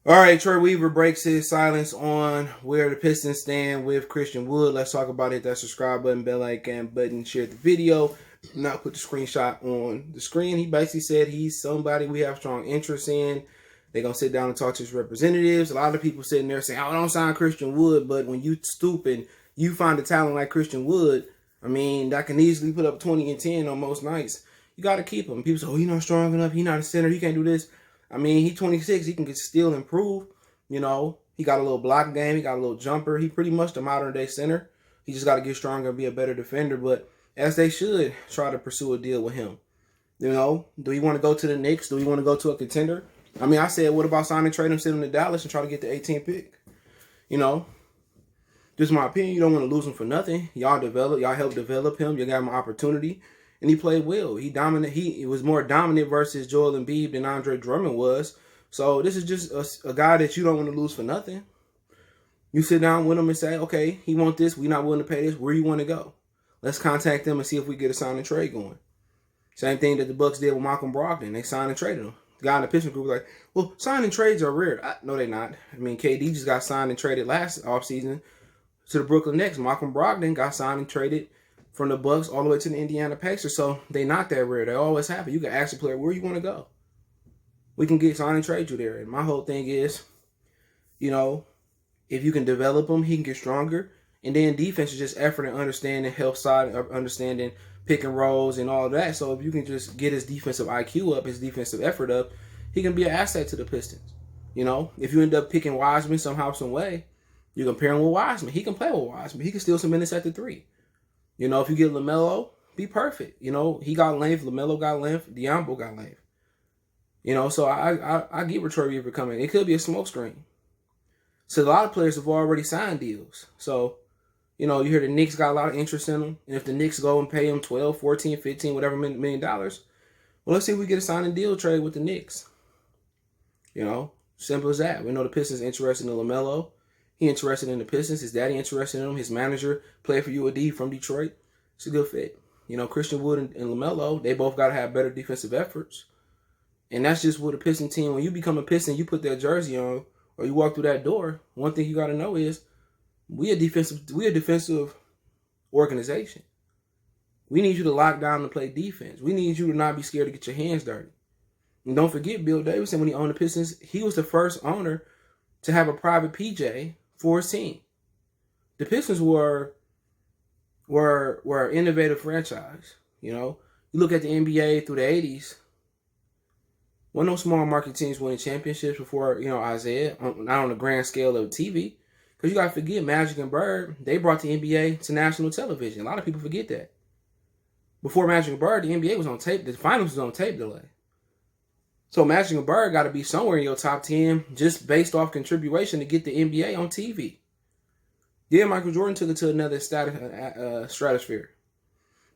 All right, Troy Weaver breaks his silence on where the Pistons stand with Christian Wood. Let's talk about it. That subscribe button, bell icon button, share the video. Now put the screenshot on the screen. He basically said he's somebody we have strong interest in. They're going to sit down and talk to his representatives. A lot of people sitting there saying, oh, don't sign Christian Wood. But when you stoop and you find a talent like Christian Wood, I mean, that can easily put up 20 and 10 on most nights. You got to keep him. People say, oh, he's not strong enough. He's not a center. He can't do this. I mean, he's 26. He can still improve. You know, he got a little block game. He got a little jumper. He pretty much the modern day center. He just got to get stronger and be a better defender. But as they should try to pursue a deal with him. You know, do we want to go to the Knicks? Do we want to go to a contender? I mean, I said, what about signing, trade him, send him to Dallas and try to get the 18th pick? You know, just my opinion. You don't want to lose him for nothing. Y'all helped develop him. You got him an opportunity. And he played well. He was more dominant versus Joel Embiid than Andre Drummond was. So this is just a guy that you don't want to lose for nothing. You sit down with him and say, okay, he want this. We're not willing to pay this. Where you want to go? Let's contact them and see if we get a sign and trade going. Same thing that the Bucks did with Malcolm Brogdon. They signed and traded him. The guy in the Pistons group was like, well, signing trades are rare. No, they're not. I mean, KD just got signed and traded last offseason to the Brooklyn Nets. Malcolm Brogdon got signed and traded from the Bucks all the way to the Indiana Pacers. So they not that rare. They always happen. You can ask the player where you want to go. We can get signed and trade you there. And my whole thing is, you know, if you can develop him, he can get stronger. And then defense is just effort and understanding, health side, understanding pick and rolls and all that. So if you can just get his defensive IQ up, his defensive effort up, he can be an asset to the Pistons. You know, if you end up picking Wiseman somehow, some way, you compare him with Wiseman. He can play with Wiseman. He can steal some minutes at the three. You know, if you get LaMelo, be perfect. You know, he got length, LaMelo got length, Diambo got length. You know, so I get where Troy Weaver coming. It could be a smoke screen. So a lot of players have already signed deals. So, you know, you hear the Knicks got a lot of interest in him. And if the Knicks go and pay him 12, 14, 15, whatever million dollars, well, let's see if we get a sign and deal trade with the Knicks. You know, simple as that. We know the Pistons interested in LaMelo. He interested in the Pistons. His daddy interested in him. His manager played for UAD from Detroit. It's a good fit. You know, Christian Wood and LaMelo, they both got to have better defensive efforts. And that's just what a Piston team, when you become a Piston, you put that jersey on or you walk through that door, one thing you got to know is we a defensive organization. We need you to lock down and play defense. We need you to not be scared to get your hands dirty. And don't forget, Bill Davidson, when he owned the Pistons, he was the first owner to have a private PJ for his team. The Pistons were an innovative franchise. You know, you look at the NBA through the 80s, one of those small market teams winning championships before, you know, Isaiah, not on the grand scale of TV. Because you got to forget, Magic and Bird, they brought the NBA to national television. A lot of people forget that. Before Magic and Bird, the NBA was on tape. The finals was on tape delay. So Magic and Bird got to be somewhere in your top 10 just based off contribution to get the NBA on TV. Then Michael Jordan took it to another stratosphere.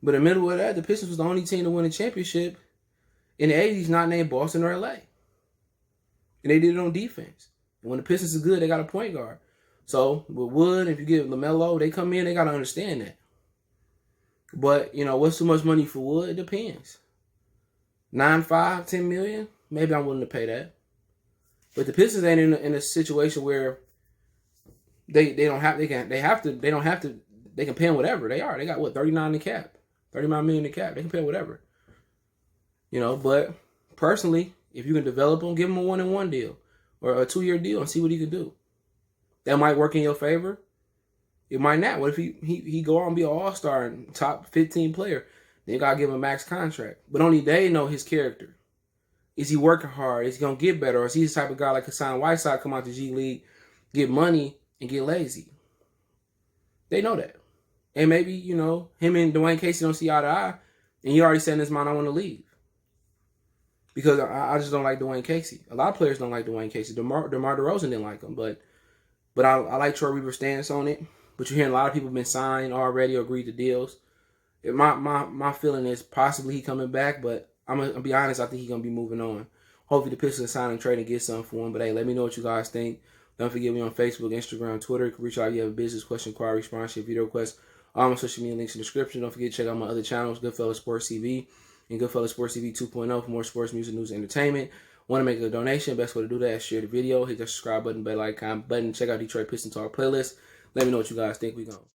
But in the middle of that, the Pistons was the only team to win a championship in the 80s not named Boston or LA. And they did it on defense. And when the Pistons is good, they got a point guard. So with Wood, if you get LaMelo, they come in, they got to understand that. But, you know, what's too much money for Wood? It depends. 9, 5, 10 million? Maybe I'm willing to pay that. But the Pistons ain't in a situation where they can pay him whatever. They are. They got what, 39 in the cap. 39 million in the cap. They can pay whatever. You know, but personally, if you can develop him, give him a 1-and-1 deal or a 2-year deal and see what he can do. That might work in your favor. It might not. What if he go on and be an all-star and top 15 player? Then you got to give him a max contract. But only they know his character. Is he working hard? Is he going to get better? Or is he the type of guy like Hassan Whiteside, come out to G League, get money, and get lazy? They know that. And maybe, you know, him and Dwayne Casey don't see eye to eye, and he already said in his mind, I want to leave. Because I just don't like Dwayne Casey. A lot of players don't like Dwayne Casey. DeMar DeRozan didn't like him, but I like Troy Weaver's stance on it. But you're hearing a lot of people have been signed already or agreed to deals. My feeling is possibly he coming back, but I'm going to be honest, I think he's going to be moving on. Hopefully the Pistons sign and trade and get something for him. But hey, let me know what you guys think. Don't forget me on Facebook, Instagram, Twitter. You can reach out if you have a business question, inquiry, sponsorship, video request. All my social media links in the description. Don't forget to check out my other channels, Goodfellas Sports TV and Goodfellas Sports TV 2.0 for more sports, music, news, and entertainment. Want to make a donation? Best way to do that is share the video, hit that subscribe button, bell icon button, check out Detroit Pistons Talk playlist. Let me know what you guys think. We going.